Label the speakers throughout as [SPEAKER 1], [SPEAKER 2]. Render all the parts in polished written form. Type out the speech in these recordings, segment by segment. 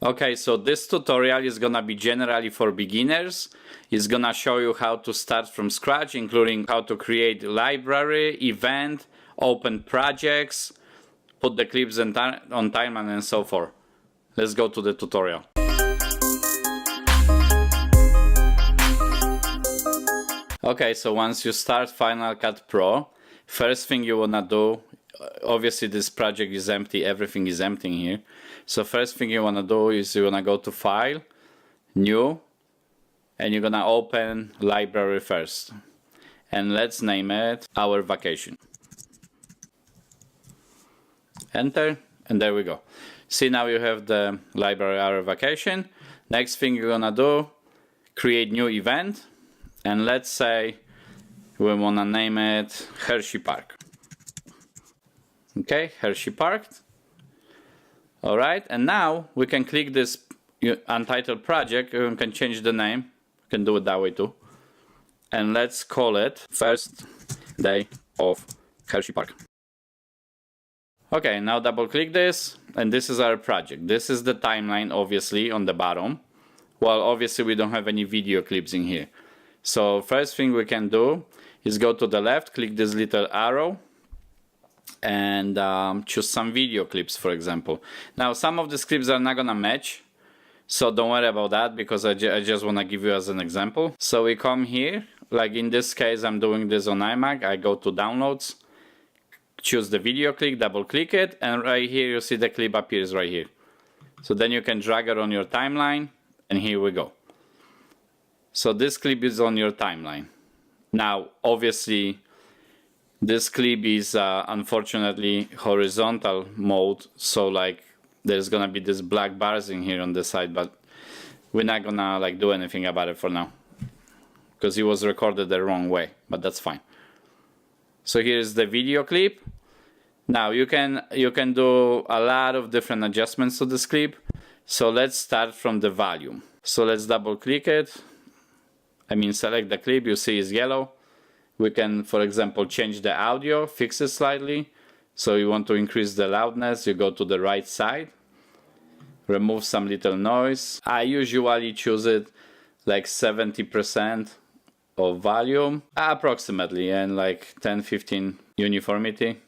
[SPEAKER 1] Okay, so this tutorial is gonna be generally for beginners. It's gonna show you how to start from scratch, including how to create library, event, open projects, put the clips on timeline and so forth. Let's go to the tutorial. Okay, so once you start Final Cut Pro, first thing you wanna do, obviously this project is empty, everything is empty here. So first thing you wanna do is you wanna go to File, New, and you're gonna open Library first. And let's name it Our Vacation. Enter, and there we go. See, now you have the library Our Vacation. Next thing you're gonna do, create new event, and let's say we wanna name it Hershey Park. Okay, Hershey Park. Alright, and now we can click this untitled project. We can change the name. We can do it that way too. And let's call it First Day of Hershey Park. Okay, now double click this, and this is our project. This is the timeline, obviously, on the bottom. Well, obviously we don't have any video clips in here. So first thing we can do is go to the left, click this little arrow, and choose some video clips, for example. Now some of the clips are not gonna match, so don't worry about that, because I just want to give you as an example. So we come here, like in this case I'm doing this on iMac. I go to downloads, choose the video clip, double click it, and right here you see the clip appears right here. So then you can drag it on your timeline, and here we go. So this clip is on your timeline. Now obviously this clip is unfortunately horizontal mode, so like there's gonna be this black bars in here on the side, but we're not gonna like do anything about it for now because it was recorded the wrong way, but that's fine. So here's the video clip. Now you can do a lot of different adjustments to this clip. So let's start from the volume. So let's double click it. I mean, select the clip, you see it's yellow. We can, for example, change the audio, fix it slightly. So you want to increase the loudness, you go to the right side. Remove some little noise. I usually choose it like 70% of volume, approximately, and like 10-15 uniformity.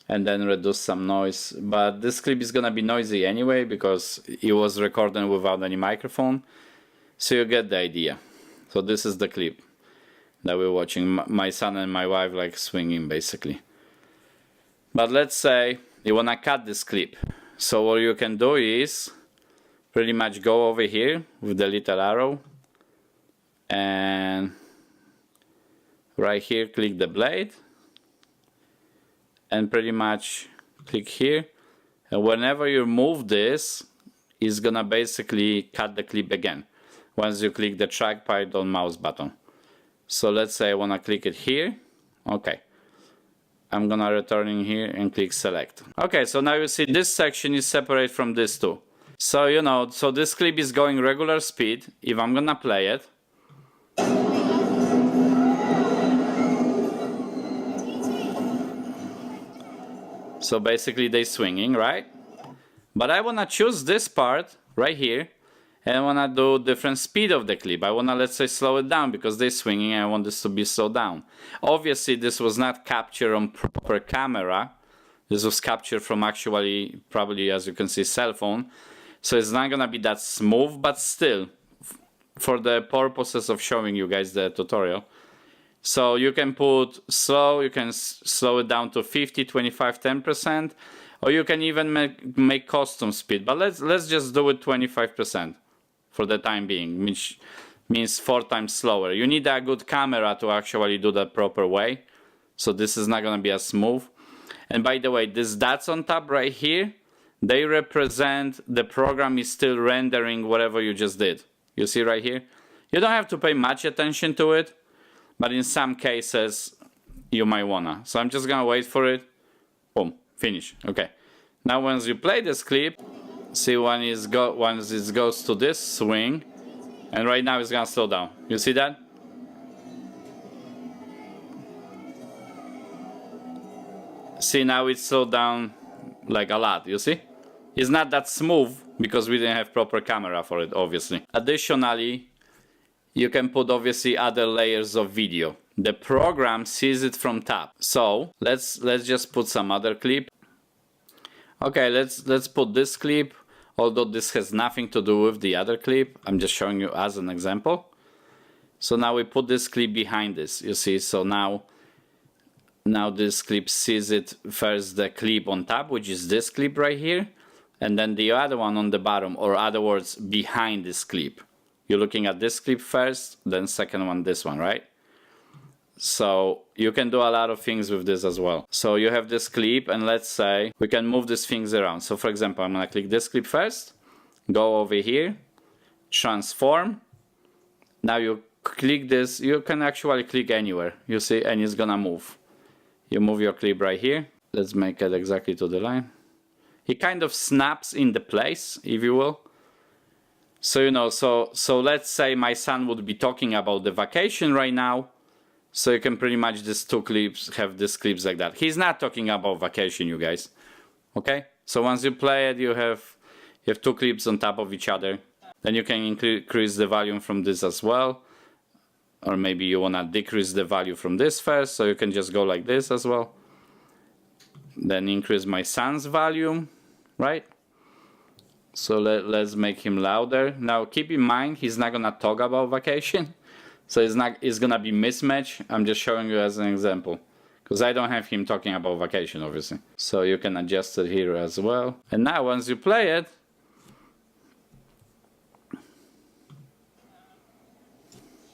[SPEAKER 1] And then reduce some noise. But this clip is gonna be noisy anyway because it was recorded without any microphone. So you get the idea. So this is the clip that we're watching, my son and my wife like swinging basically. But let's say you wanna cut this clip. So what you can do is pretty much go over here with the little arrow, and right here click the blade, and pretty much click here, and whenever you move this, it's gonna basically cut the clip again once you click the trackpad or mouse button. So let's say I want to click it here. Okay, I'm gonna return in here and click select. Okay, so now you see this section is separate from this too. So you know, so this clip is going regular speed. If I'm gonna play it, so basically they swinging, right? But I wanna choose this part right here, and I wanna do different speed of the clip. I wanna, let's say, slow it down because they're swinging and I want this to be slowed down. Obviously this was not captured on proper camera. This was captured from actually, probably as you can see, cell phone. So it's not gonna be that smooth, but still, for the purposes of showing you guys the tutorial. So you can put slow, you can slow it down to 50, 25, 10%, or you can even make custom speed. But let's just do it 25%. For the time being, which means 4 times slower. You need a good camera to actually do that proper way. So this is not gonna be as smooth. And by the way, these dots on top right here, they represent the program is still rendering whatever you just did. You see right here? You don't have to pay much attention to it, but in some cases you might wanna. So I'm just gonna wait for it. Boom, finish. Okay. Now once you play this clip, see once it goes to this swing, and right now it's gonna slow down. You see that? See, now it's slowed down like a lot, you see? It's not that smooth, because we didn't have proper camera for it, obviously. Additionally, you can put obviously other layers of video. The program sees it from top. So let's just put some other clip. Okay, let's put this clip, although this has nothing to do with the other clip. I'm just showing you as an example. So now we put this clip behind this, you see. So now this clip sees it first, the clip on top, which is this clip right here, and then the other one on the bottom, or other words, behind this clip. You're looking at this clip first, then second one, this one, right? So you can do a lot of things with this as well. So you have this clip, and let's say we can move these things around. So for example, I'm gonna click this clip first, go over here, transform. Now you click this, you can actually click anywhere, you see, and it's gonna move. You move your clip right here. Let's make it exactly to the line. It kind of snaps in the place, if you will. So you know, so let's say my son would be talking about the vacation right now. So you can pretty much these two clips have these clips like that. He's not talking about vacation, you guys. Okay? So once you play it, you have two clips on top of each other. Then you can increase the volume from this as well. Or maybe you wanna decrease the value from this first, so you can just go like this as well. Then increase my son's volume, right? So let's make him louder. Now keep in mind, he's not gonna talk about vacation. So it's gonna be mismatch. I'm just showing you as an example, because I don't have him talking about vacation, obviously. So you can adjust it here as well. And now once you play it,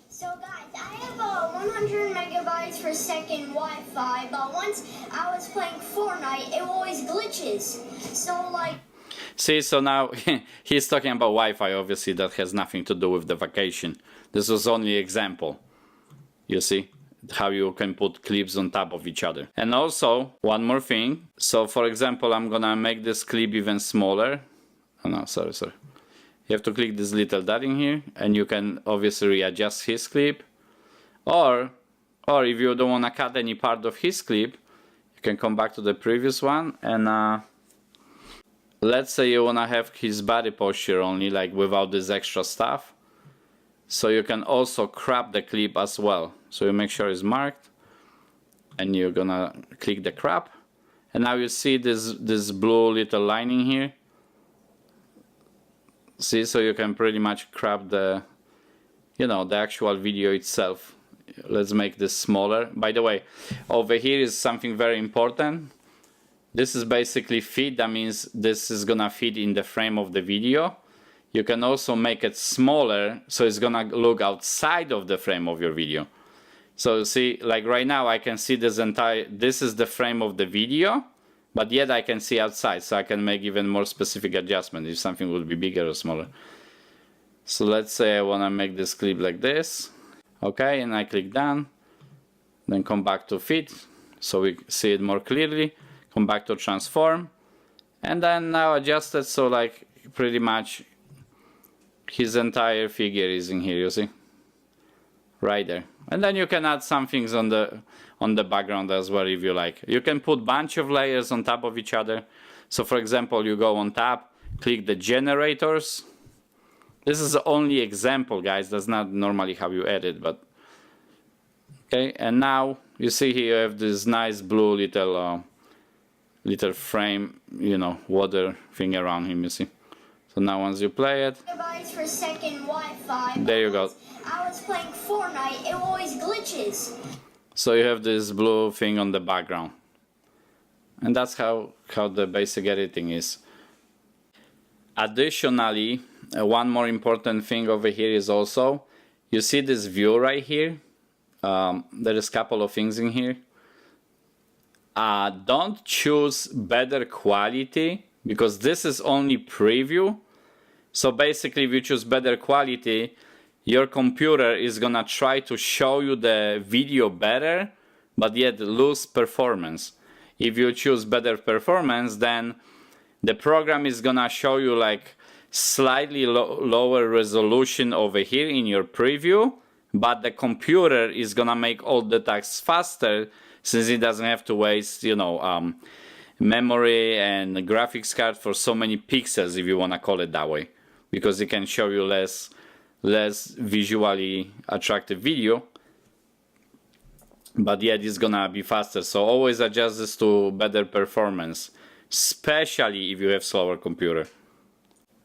[SPEAKER 2] so guys, I have 100 megabytes per second Wi-Fi, but once I was playing Fortnite, it always glitches. So like,
[SPEAKER 1] see, so now he's talking about Wi-Fi, obviously that has nothing to do with the vacation. This was only example. You see how you can put clips on top of each other. And also, one more thing. So for example, I'm gonna make this clip even smaller. Oh no, sorry. You have to click this little dot in here, and you can obviously readjust his clip. Or if you don't wanna cut any part of his clip, you can come back to the previous one and let's say you wanna have his body posture only, like without this extra stuff. So you can also crop the clip as well. So you make sure it's marked, and you're gonna click the crop, and now you see this blue little line in here. See, so you can pretty much crop the, you know, the actual video itself. Let's make this smaller. By the way, over here is something very important. This is basically fit. That means this is gonna fit in the frame of the video. You can also make it smaller, so it's gonna look outside of the frame of your video. So see, like right now I can see this is the frame of the video, but yet I can see outside, so I can make even more specific adjustment if something would be bigger or smaller. So let's say I wanna make this clip like this. Okay, and I click done. Then come back to fit, so we see it more clearly. Come back to transform, and then now adjust it so like pretty much his entire figure is in here, you see, right there. And then you can add some things on the background as well if you like. You can put bunch of layers on top of each other. So for example, you go on top, click the generators. This is the only example, guys. That's not normally how you edit, but okay. And now you see here you have this nice blue little frame, you know, water thing around him, you see. So now once you play it,
[SPEAKER 2] per second Wi-Fi,
[SPEAKER 1] there you go.
[SPEAKER 2] I was playing Fortnite, it always glitches.
[SPEAKER 1] So you have this blue thing on the background. And that's how the basic editing is. Additionally, one more important thing over here is also, you see this view right here? There is a couple of things in here. Don't choose better quality, because this is only preview. So basically if you choose better quality, your computer is gonna try to show you the video better, but yet lose performance. If you choose better performance, then the program is gonna show you like slightly lower resolution over here in your preview, but the computer is gonna make all the tasks faster, since it doesn't have to waste, you know, memory and graphics card for so many pixels, if you want to call it that way, because it can show you less visually attractive video, but yet it's gonna be faster. So always adjust this to better performance, especially if you have slower computer.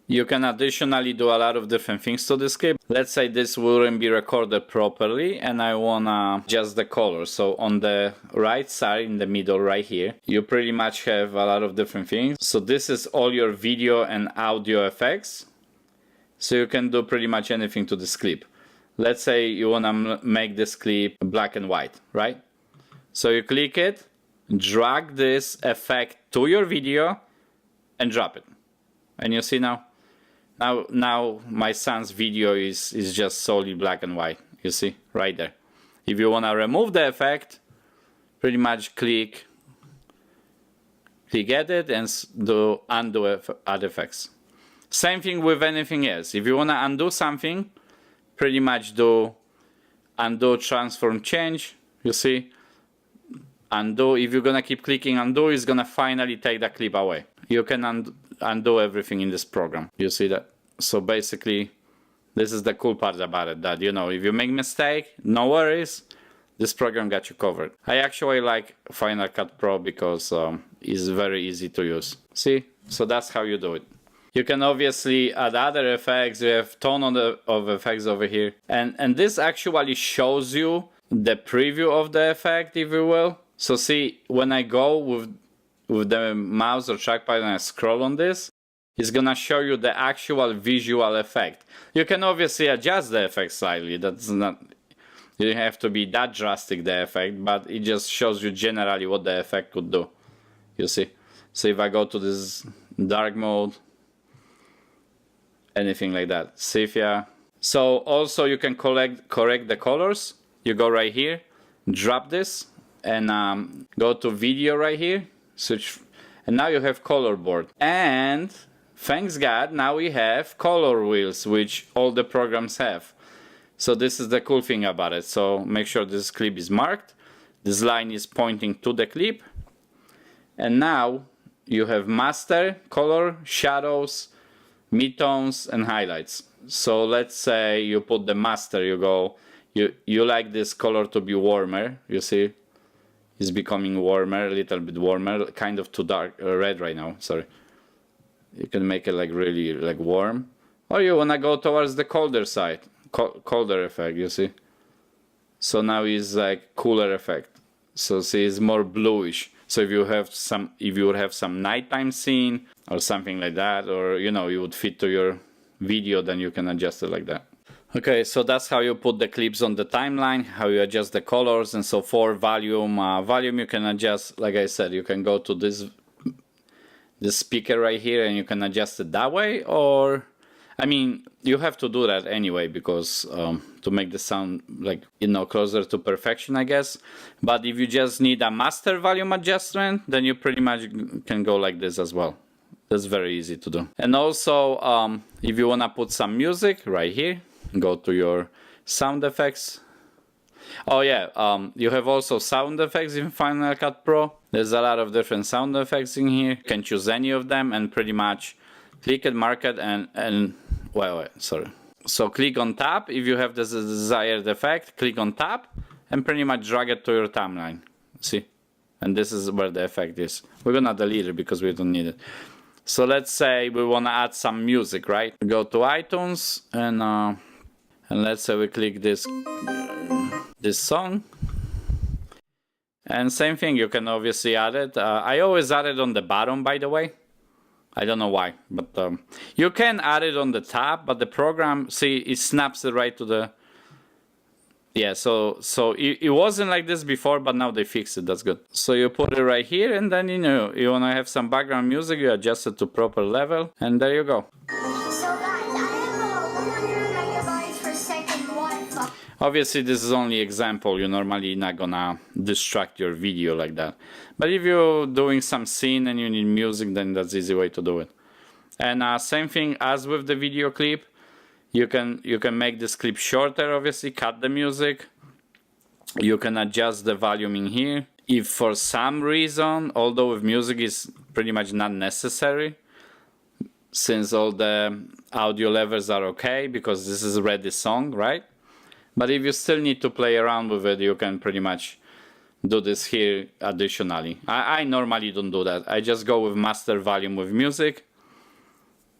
[SPEAKER 1] You can additionally do a lot of different things to this clip. Let's say this wouldn't be recorded properly and I wanna adjust the color. So on the right side, in the middle right here, you pretty much have a lot of different things. So this is all your video and audio effects. So you can do pretty much anything to this clip. Let's say you wanna make this clip black and white, right? So you click it, drag this effect to your video and drop it. And you see now my son's video is just solely black and white. You see right there. If you want to remove the effect, pretty much click edit and do undo add effects. Same thing with anything else. If you want to undo something, pretty much do undo transform change. You see, undo. If you're gonna keep clicking undo, it's gonna finally take the clip away. You can undo everything in this program. You see that? So basically, this is the cool part about it, that, you know, if you make mistake, no worries, this program got you covered. I actually like Final Cut Pro because it's very easy to use. See? So that's how you do it. You can obviously add other effects. You have ton of effects over here. And this actually shows you the preview of the effect, if you will. So see, when I go with the mouse or trackpad and I scroll on this, it's gonna show you the actual visual effect. You can obviously adjust the effect slightly. That's not, you don't have to be that drastic, the effect, but it just shows you generally what the effect could do. You see? So if I go to this dark mode, anything like that, sepia. So also you can correct the colors. You go right here, drop this, and go to video right here, switch, and now you have color board. And thanks God, now we have color wheels, which all the programs have. So this is the cool thing about it. So make sure this clip is marked, this line is pointing to the clip, and now you have master, color, shadows, midtones, and highlights. So let's say you put the master, you go, you like this color to be warmer, you see? It's becoming warmer, a little bit warmer, kind of too dark, red right now, sorry. You can make it like really like warm. Or you wanna go towards the colder side, colder effect, you see? So now it's like cooler effect. So see, it's more bluish. So if you would have some nighttime scene or something like that, or you know, you would fit to your video, then you can adjust it like that. Okay, so that's how you put the clips on the timeline, how you adjust the colors, and so for volume, you can adjust, like I said, you can go to this speaker right here and you can adjust it that way, or, I mean, you have to do that anyway because to make the sound like, you know, closer to perfection, I guess. But if you just need a master volume adjustment, then you pretty much can go like this as well. That's very easy to do. And also, if you want to put some music right here, go to your sound effects. Oh yeah, you have also sound effects in Final Cut Pro. There's a lot of different sound effects in here. You can choose any of them and pretty much click it, mark it, and wait, sorry. So click on tab if you have the desired effect. Click on tab and pretty much drag it to your timeline. See? And this is where the effect is. We're gonna delete it because we don't need it. So let's say we wanna add some music, right? Go to iTunes and let's say we click this song. And same thing, you can obviously add it. I always add it on the bottom, by the way. I don't know why, but you can add it on the top, but the program, see, it snaps it right to the... Yeah, so it wasn't like this before, but now they fixed it, that's good. So you put it right here, and then, you know, you want to have some background music, you adjust it to proper level, and there you go. Obviously, this is only example. You're normally not gonna distract your video like that. But if you're doing some scene and you need music, then that's the easy way to do it. And same thing as with the video clip. You can make this clip shorter, obviously, cut the music. You can adjust the volume in here. if for some reason, although with music is pretty much not necessary, since all the audio levels are okay, because this is already song, right? But if you still need to play around with it, you can pretty much do this here additionally. I normally don't do that. I just go with master volume with music,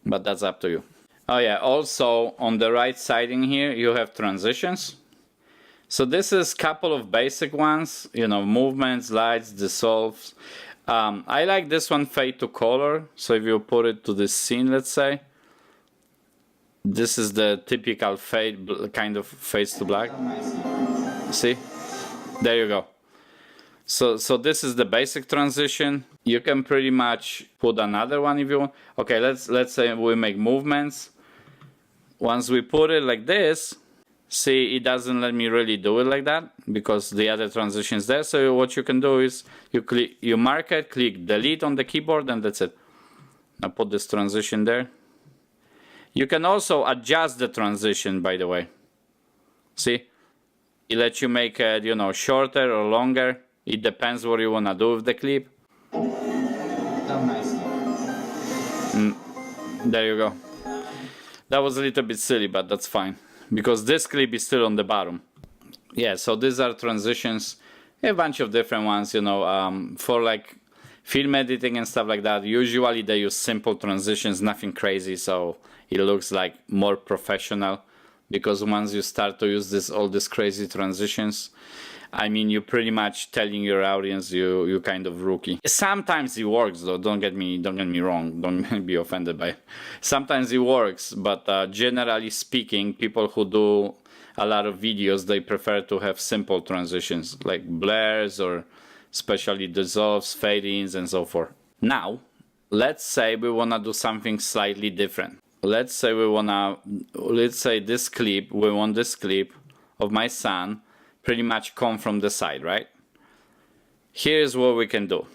[SPEAKER 1] but that's up to you. Oh yeah, also on the right side in here, you have transitions. So this is a couple of basic ones, you know, movements, lights, dissolves. I like this one, fade to color. So if you put it to this scene, let's say, this is the typical fade, kind of fades to black. See? There you go. So this is the basic transition. You can pretty much put another one if you want. Okay, let's say we make movements. Once we put it like this, see, it doesn't let me really do it like that because the other transition is there. So what you can do is you mark it, click delete on the keyboard, and that's it. Now put this transition there. You can also adjust the transition, by the way. See, it lets you make it, you know, shorter or longer. It depends what you want to do with the clip. There you go. That was a little bit silly, but that's fine, because this clip is still on the bottom. Yeah, so these are transitions, a bunch of different ones, you know, for like film editing and stuff like that. Usually they use simple transitions, nothing crazy, so it looks like more professional. Because once you start to use all these crazy transitions, I mean, you're pretty much telling your audience you kind of rookie. Sometimes it works though, don't get me wrong, don't be offended by it. Sometimes it works, but generally speaking, people who do a lot of videos, they prefer to have simple transitions, like blurs or especially dissolves, fade-ins and so forth. Now, let's say we wanna do something slightly different. Let's say we want this clip of my son pretty much come from the side, right? Here's what we can do.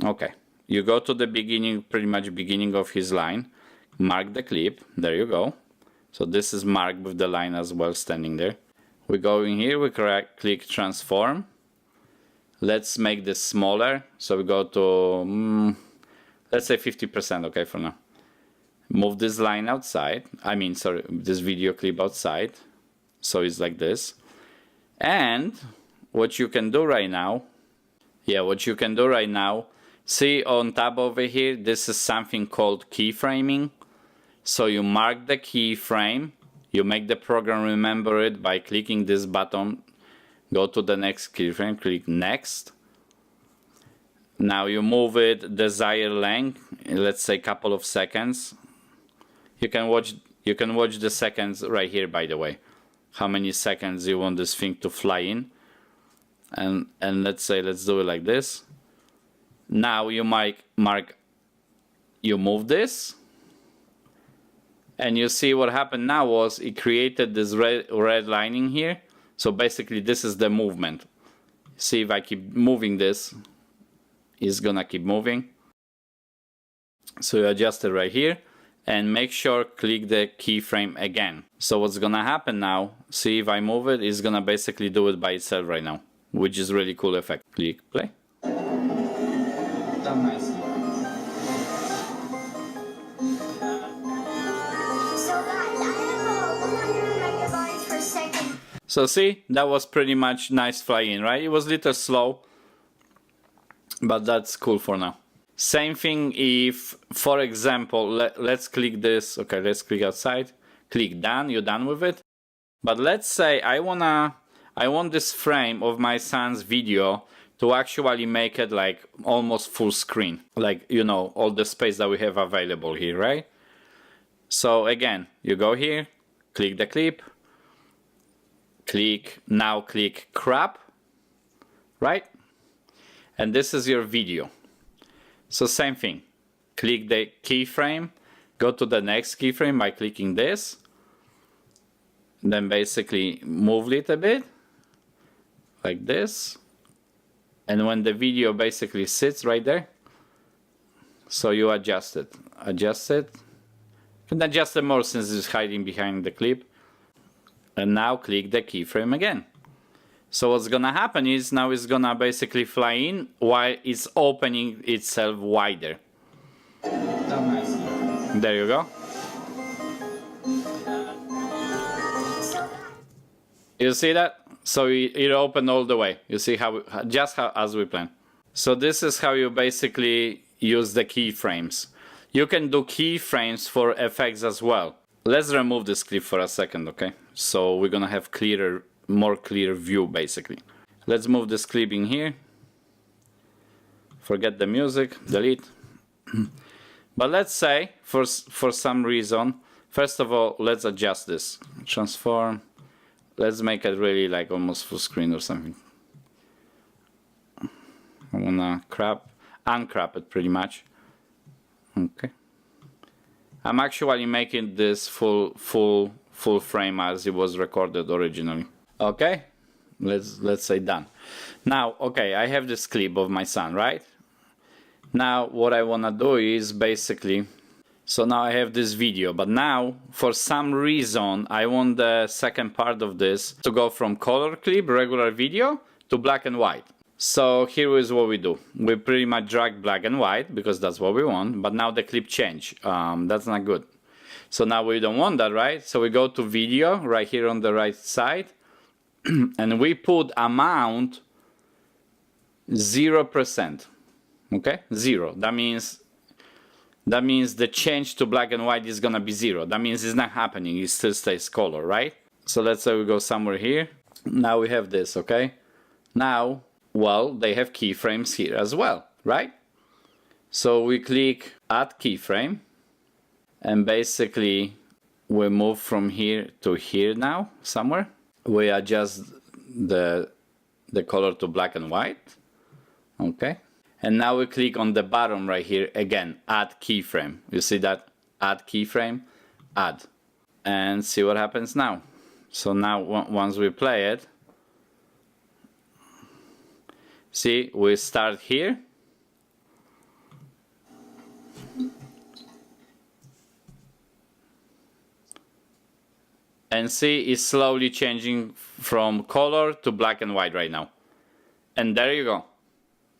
[SPEAKER 1] Okay, you go to the beginning, pretty much beginning of his line, mark the clip, there you go. So this is marked with the line as well standing there. We go in here, we click transform. Let's make this smaller. So we go to, let's say 50%, okay, for now. Move this line outside, this video clip outside, so it's like this. And what you can do right now, see on top over here, this is something called keyframing. So you mark the keyframe, you make the program remember it by clicking this button, go to the next keyframe, click next. Now you move it desired length, let's say a couple of seconds. You can watch the seconds right here, by the way. How many seconds you want this thing to fly in. And let's do it like this. Now you you move this. And you see what happened now was it created this red lining here. So basically this is the movement. See, if I keep moving this, it's gonna keep moving. So you adjust it right here. And make sure click the keyframe again. So what's gonna happen now, see if I move it, it's gonna basically do it by itself right now, which is really cool effect. Click play. So see, that was pretty much nice fly-in, right? It was a little slow, but that's cool for now. Same thing if, for example, let's click this, okay, let's click outside, click done, you're done with it. But let's say I want this frame of my son's video to actually make it like almost full screen, like, you know, all the space that we have available here, right? So again, you go here, click the clip, click crop, right? And this is your video. So same thing, click the keyframe, go to the next keyframe by clicking this, then basically move it a bit, like this, and when the video basically sits right there, so you adjust it, you can adjust it more since it's hiding behind the clip, and now click the keyframe again. So what's gonna happen is now it's gonna basically fly in while it's opening itself wider. There you go. You see that? So it opened all the way. You see how as we planned. So this is how you basically use the keyframes. You can do keyframes for effects as well. Let's remove this clip for a second, okay? So we're gonna have more clear view basically. Let's move this clip in here. Forget the music, delete. But let's say for some reason, first of all, let's adjust this. Transform. Let's make it really like almost full screen or something. I wanna uncrop it pretty much. Okay. I'm actually making this full frame as it was recorded originally. Okay, let's say done. Now, okay, I have this clip of my son, right? Now what I wanna do is basically, so now I have this video, but now for some reason I want the second part of this to go from color clip, regular video, to black and white. So here is what we do. We pretty much drag black and white because that's what we want, but now the clip change. That's not good. So now we don't want that, right? So we go to video right here on the right side and we put amount 0%. Okay, 0. That means the change to black and white is gonna be 0. That means it's not happening. It still stays color, right? So let's say we go somewhere here. Now we have this, okay? Now, well, they have keyframes here as well, right? So we click add keyframe and basically we move from here to here now, somewhere. We adjust the color to black and white, okay? And now we click on the bottom right here again, add keyframe. You see that? Add keyframe, add. And see what happens now. So now once we play it, see, we start here. And see, it's slowly changing from color to black and white right now. And there you go.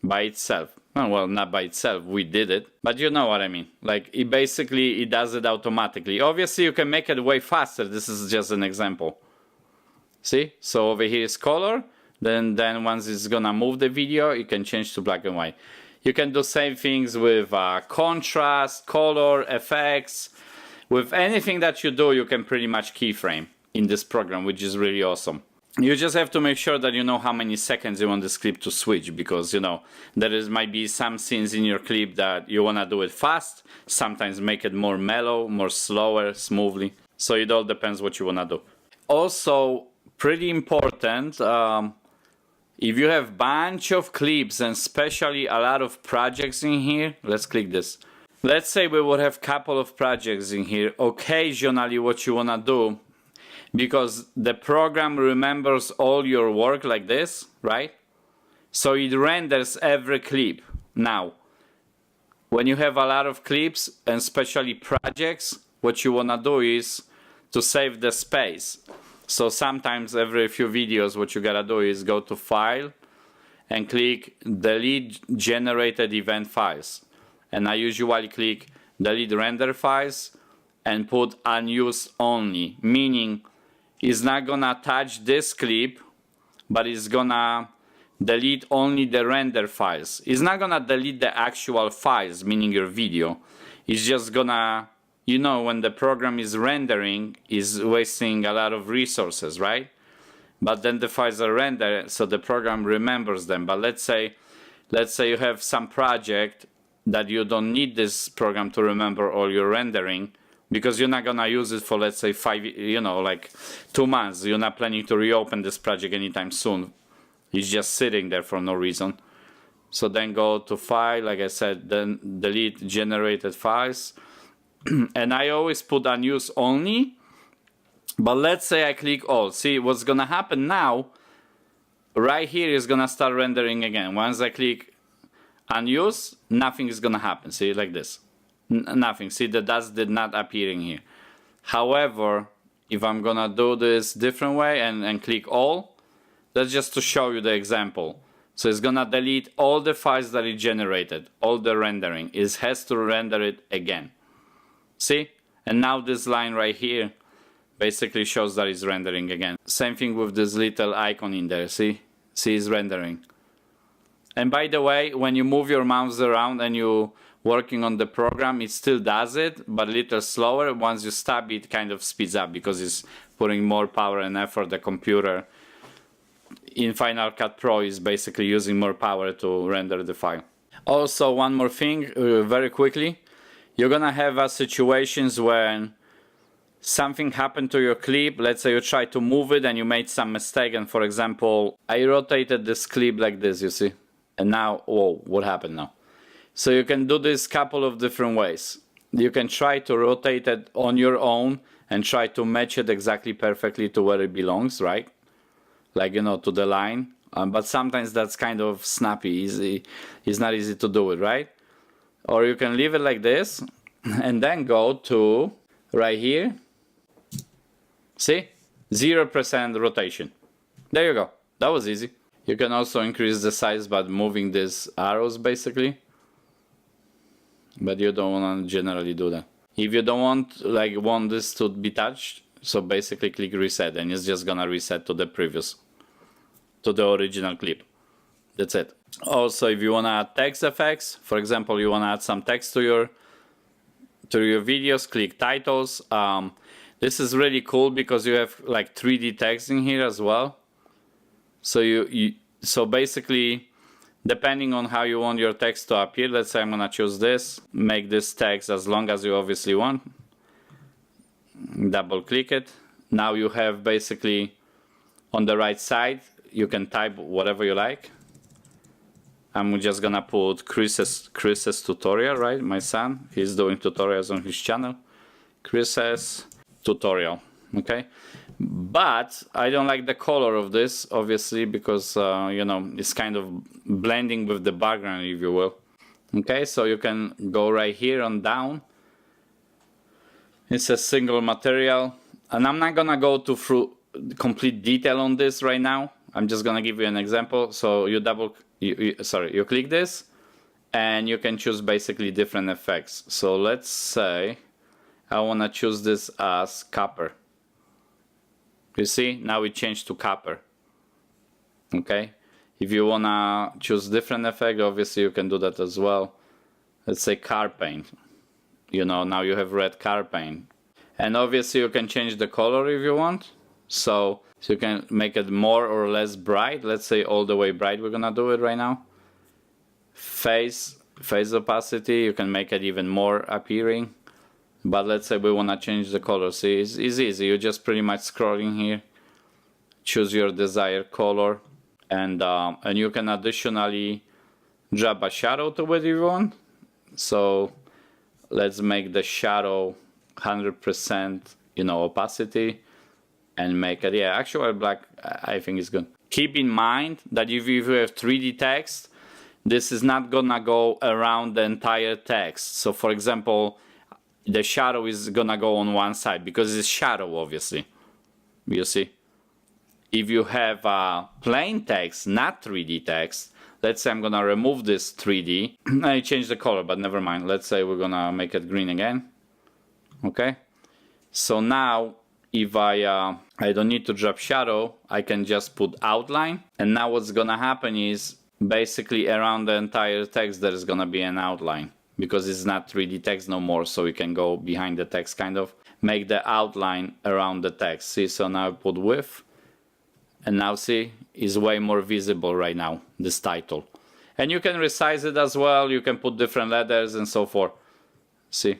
[SPEAKER 1] By itself. Well, not by itself, we did it, but you know what I mean. Like, it basically does it automatically. Obviously you can make it way faster. This is just an example. See, so over here is color, then once it's gonna move the video, you can change to black and white. You can do same things with contrast, color, effects. With anything that you do, you can pretty much keyframe in this program, which is really awesome. You just have to make sure that you know how many seconds you want this clip to switch, because you know might be some scenes in your clip that you want to do it fast, sometimes make it more mellow, more slower, smoothly. So it all depends what you want to do. Also, pretty important, if you have bunch of clips and especially a lot of projects in here, let's click this. Let's say we would have couple of projects in here. Occasionally what you want to do, because the program remembers all your work like this, right? So it renders every clip. Now, when you have a lot of clips and especially projects, what you want to do is to save the space. So sometimes every few videos what you gotta do is go to File and click Delete Generated Event Files. And I usually click Delete Render Files and put Unused Only, meaning it's not gonna touch this clip, but it's gonna delete only the render files. It's not gonna delete the actual files, meaning your video. It's just gonna, you know, when the program is rendering, is wasting a lot of resources, right? But then the files are rendered, so the program remembers them. But let's say you have some project that you don't need this program to remember all your rendering, because you're not gonna use it for, let's say, 2 months. You're not planning to reopen this project anytime soon. It's just sitting there for no reason. So then go to File, like I said, then Delete Generated Files. And I always put Unused Only. But let's say I click All. See, what's gonna happen now, right here is gonna start rendering again. Once I click Unused, nothing is gonna happen. See, like this. Nothing. See, the dust did not appear in here. However, if I'm gonna do this different way and click All, That's just to show you the example. So it's gonna delete all the files that it generated, all the rendering. It has to render it again. See? And now this line right here basically shows that it's rendering again. Same thing with this little icon in there, see? See, it's rendering. And by the way, when you move your mouse around and you're working on the program, it still does it, but a little slower. Once you stop, it kind of speeds up because it's putting more power and effort. The computer in Final Cut Pro is basically using more power to render the file. Also, one more thing, very quickly. You're gonna have situations when something happened to your clip. Let's say you try to move it and you made some mistake, and for example, I rotated this clip like this, you see? And now, whoa, what happened now? So you can do this couple of different ways. You can try to rotate it on your own and try to match it exactly perfectly to where it belongs, right? Like, you know, to the line. But sometimes that's kind of snappy, easy. It's not easy to do it, right? Or you can leave it like this and then go to right here. See? 0% rotation. There you go. That was easy. You can also increase the size by moving these arrows basically. But you don't want to generally do that. If you don't want this to be touched, so basically click reset and it's just gonna reset to the previous, to the original clip. That's it. Also, if you want to add text effects, for example, you want to add some text to your videos, click titles. This is really cool because you have like 3D text in here as well. So so basically, depending on how you want your text to appear, let's say I'm gonna choose this, make this text as long as you obviously want. Double click it. Now you have basically on the right side, you can type whatever you like. I'm just gonna put Chris's tutorial, right? My son, he's doing tutorials on his channel. Chris's tutorial, okay? But I don't like the color of this, obviously, because, you know, it's kind of blending with the background, if you will. Okay, so you can go right here on down. It's a single material. And I'm not gonna go through complete detail on this right now. I'm just gonna give you an example. So you you click this and you can choose basically different effects. So let's say I wanna choose this as copper. You see, now it changed to copper. Okay, if you wanna choose different effect, obviously you can do that as well. Let's say car paint. You know, now you have red car paint. And obviously you can change the color if you want. So you can make it more or less bright. Let's say all the way bright, we're gonna do it right now. Face opacity, you can make it even more appearing. But let's say we wanna change the color. See, it's easy. You're just pretty much scrolling here. Choose your desired color. And you can additionally drop a shadow to it if you want. So let's make the shadow 100%, you know, opacity. And make it, yeah, actual black, I think is good. Keep in mind that if you have 3D text, this is not gonna go around the entire text. So for example, the shadow is gonna go on one side because it's shadow, obviously. You see? If you have plain text, not 3D text, let's say I'm gonna remove this 3D. I changed the color, but never mind. Let's say we're gonna make it green again. Okay? So now, if I don't need to drop shadow, I can just put outline. And now what's gonna happen is basically around the entire text there is gonna be an outline because it's not 3D text no more, so we can go behind the text, kind of make the outline around the text. See, so now I put width, and now see, is way more visible right now, this title. And you can resize it as well, you can put different letters and so forth. See,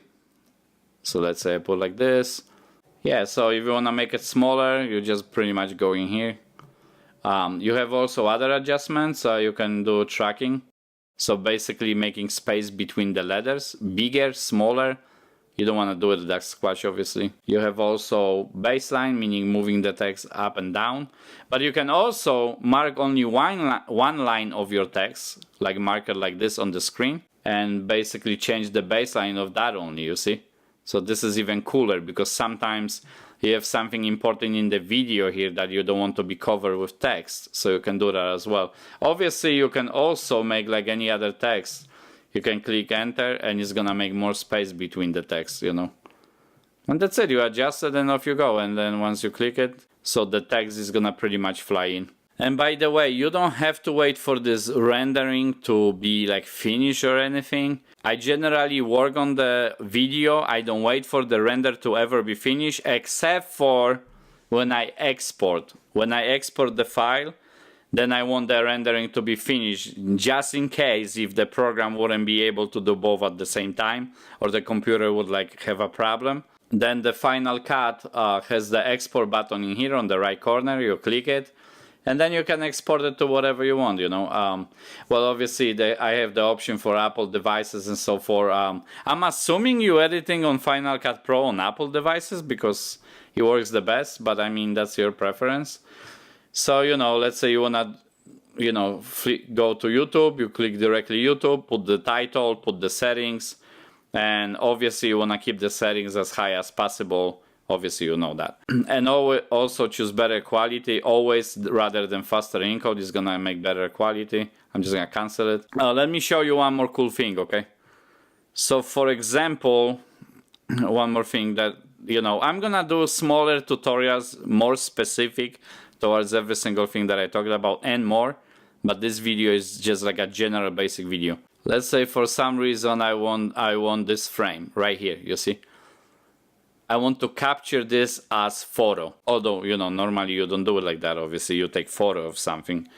[SPEAKER 1] so let's say I put like this. Yeah, so if you want to make it smaller, you just pretty much go in here. You have also other adjustments. You can do tracking. So basically making space between the letters. Bigger, smaller. You don't want to do it that squash, obviously. You have also baseline, meaning moving the text up and down. But you can also mark only one line of your text, like mark it like this on the screen. And basically change the baseline of that only, you see. So this is even cooler because sometimes you have something important in the video here that you don't want to be covered with text, so you can do that as well. Obviously you can also make like any other text. You can click enter and it's gonna make more space between the text, you know. And that's it, you adjust it and off you go, and then once you click it, so the text is gonna pretty much fly in. And by the way, you don't have to wait for this rendering to be like finished or anything. I generally work on the video, I don't wait for the render to ever be finished, except for when I export. When I export the file, then I want the rendering to be finished, just in case if the program wouldn't be able to do both at the same time, or the computer would like have a problem. Then the Final Cut has the export button in here on the right corner, you click it, and then you can export it to whatever you want, you know. Well, obviously I have the option for Apple devices and so forth. I'm assuming you're editing on Final Cut Pro on Apple devices because it works the best, but I mean, that's your preference. So, you know, let's say you wanna, you know, go to YouTube, you click directly YouTube, put the title, put the settings, and obviously you wanna keep the settings as high as possible. Obviously you know that. And also choose better quality, always, rather than faster encode. Is gonna make better quality. I'm just gonna cancel it. Let me show you one more cool thing, okay? So for example, one more thing that, you know, I'm gonna do smaller tutorials, more specific towards every single thing that I talked about and more, but this video is just like a general basic video. Let's say for some reason I want this frame right here, you see? I want to capture this as photo. Although, you know, normally you don't do it like that. Obviously you take photo of something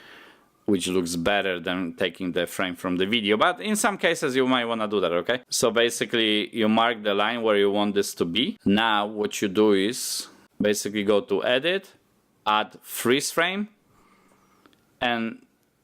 [SPEAKER 1] which looks better than taking the frame from the video. But in some cases you might want to do that, okay? So basically you mark the line where you want this to be. Now what you do is basically go to edit, add freeze frame, and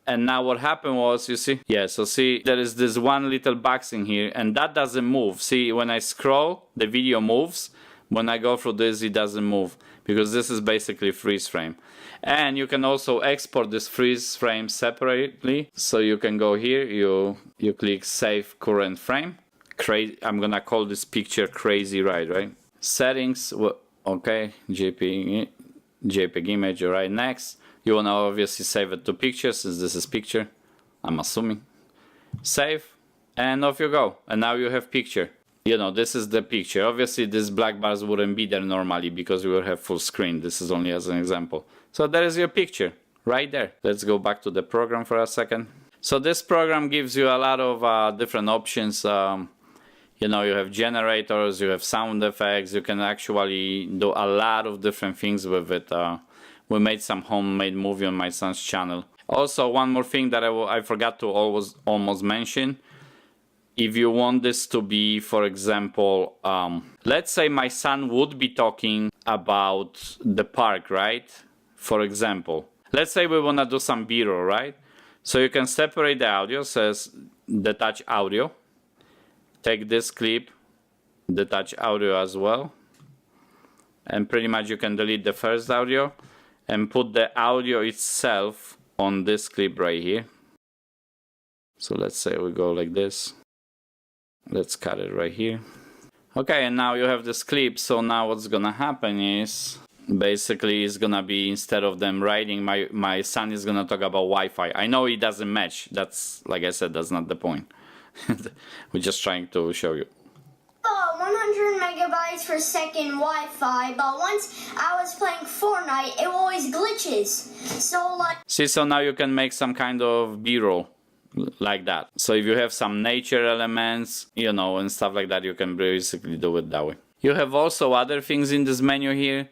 [SPEAKER 1] now what happened was, you see, yeah, so see there is this one little box in here and that doesn't move. See, when I scroll the video moves. When I go through this, it doesn't move because this is basically freeze frame. And you can also export this freeze frame separately. So you can go here, you click save current frame. I'm gonna call this picture crazy right? Settings, okay, JPEG image, right? Next, you wanna obviously save it to picture since this is picture, I'm assuming. Save, and off you go. And now you have picture. You know, this is the picture. Obviously these black bars wouldn't be there normally because we will have full screen. This is only as an example. So there is your picture right there. Let's go back to the program for a second. So this program gives you a lot of different options. You know, you have generators, you have sound effects. You can actually do a lot of different things with it. We made some homemade movie on my son's channel. Also, one more thing that I forgot to almost mention. If you want this to be, for example, let's say my son would be talking about the park, right? For example, let's say we want to do some B-roll, right? So you can separate the audio, says detach audio. Take this clip, detach audio as well. And pretty much you can delete the first audio and put the audio itself on this clip right here. So let's say we go like this. Let's cut it right here. Okay, and now you have this clip. So now what's gonna happen is basically it's gonna be, instead of them writing, my son is gonna talk about Wi-Fi. I know it doesn't match. That's, like I said, that's not the point. We're just trying to show you.
[SPEAKER 2] 100 megabytes per second Wi-Fi, but once I was playing Fortnite, it always glitches. So like,
[SPEAKER 1] see, so now you can make some kind of B-roll like that. So if you have some nature elements, you know, and stuff like that, you can basically do it that way. You have also other things in this menu here.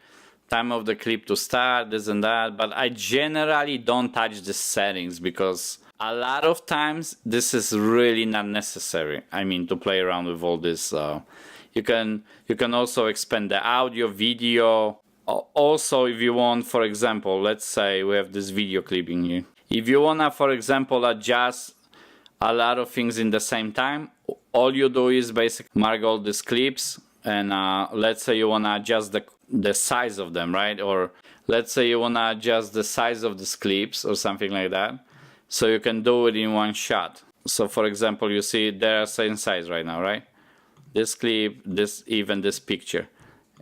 [SPEAKER 1] Time of the clip to start, this and that, but I generally don't touch the settings because a lot of times this is really not necessary. I mean, to play around with all this. You can also expand the audio, video. Also, if you want, for example, let's say we have this video clip in here. If you wanna, for example, adjust a lot of things in the same time, all you do is basically mark all these clips, and let's say you wanna adjust the size of them, right? Or let's say you wanna adjust the size of these clips or something like that. So you can do it in one shot. So for example, you see they're same size right now, right? this clip, even this picture.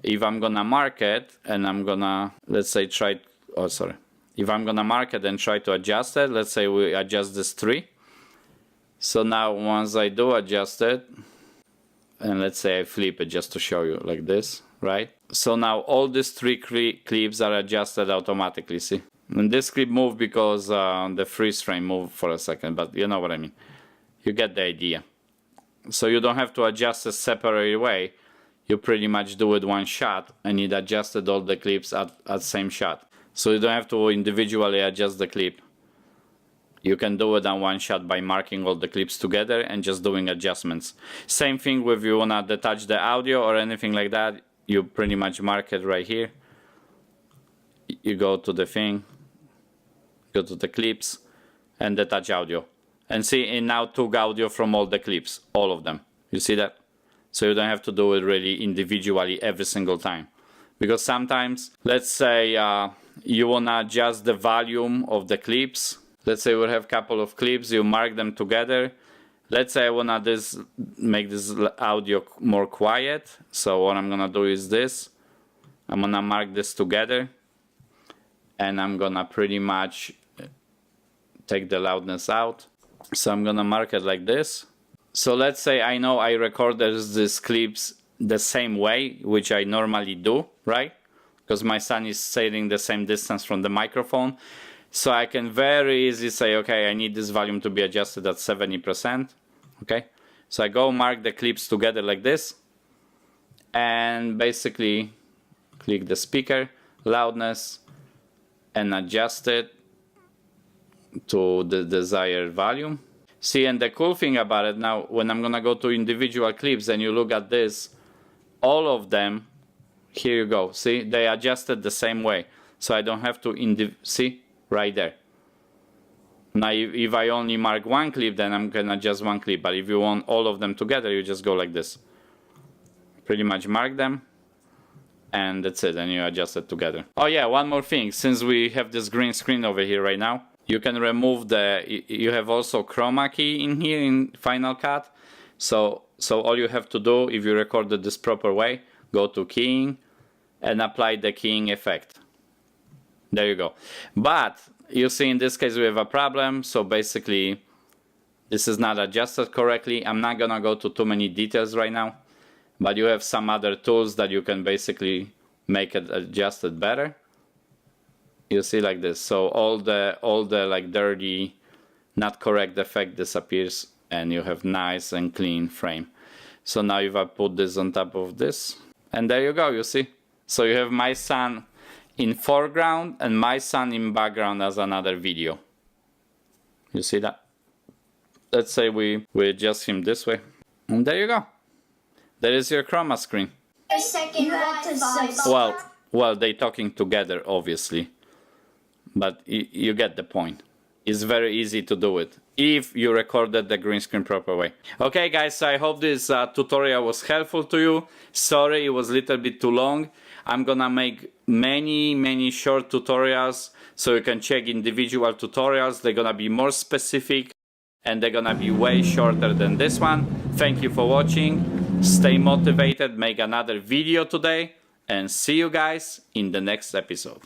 [SPEAKER 1] If I'm gonna mark it and I'm gonna, let's say, if I'm gonna mark it and try to adjust it, let's say we adjust this 3. So now once I do adjust it, and let's say I flip it just to show you like this, right? So now all these 3 clips are adjusted automatically, see? And this clip moved because the freeze frame moved for a second, but you know what I mean. You get the idea. So you don't have to adjust a separate way. You pretty much do it one shot and it adjusted all the clips at same shot. So you don't have to individually adjust the clip. You can do it on one shot by marking all the clips together and just doing adjustments. Same thing if you wanna detach the audio or anything like that, you pretty much mark it right here. You go to the thing, go to the clips and detach audio. And see, it now took audio from all the clips, all of them. You see that? So you don't have to do it really individually every single time. Because sometimes, let's say you wanna adjust the volume of the clips. Let's say we have a couple of clips, you mark them together. Let's say I wanna make this audio more quiet. So what I'm gonna do is this. I'm gonna mark this together. And I'm gonna pretty much take the loudness out. So I'm gonna mark it like this. So let's say I know I recorded these clips the same way, which I normally do, right? Because my son is sitting the same distance from the microphone. So I can very easily say, okay, I need this volume to be adjusted at 70%. Okay, so I go mark the clips together like this. And basically click the speaker, loudness, and adjust it to the desired volume. See, and the cool thing about it now, when I'm gonna go to individual clips and you look at this, all of them, here you go, see, they adjusted the same way. So I don't have to, see, right there. Now if I only mark one clip, then I'm gonna adjust one clip, but if you want all of them together, you just go like this. Pretty much mark them, and that's it, and you adjust it together. Oh yeah, one more thing, since we have this green screen over here right now, you can remove you have also chroma key in here in Final Cut. So all you have to do, if you recorded this proper way, go to keying and apply the keying effect. There you go. But you see in this case we have a problem. So basically this is not adjusted correctly. I'm not gonna go to too many details right now, but you have some other tools that you can basically make it adjusted better. You see like this, so all the like dirty, not correct effect disappears and you have nice and clean frame. So now if I put this on top of this, and there you go, you see. So you have my son in foreground and my son in background as another video. You see that? Let's say we adjust him this way. And there you go. There is your chroma screen.
[SPEAKER 2] Second Wi-Fi.
[SPEAKER 1] Well, they talking together, obviously. But you get the point. It's very easy to do it if you recorded the green screen proper way. Okay guys, so I hope this tutorial was helpful to you. Sorry it was a little bit too long. I'm gonna make many short tutorials so you can check individual tutorials. They're gonna be more specific and they're gonna be way shorter than this one. Thank you for watching. Stay motivated, make another video today, and see you guys in the next episode.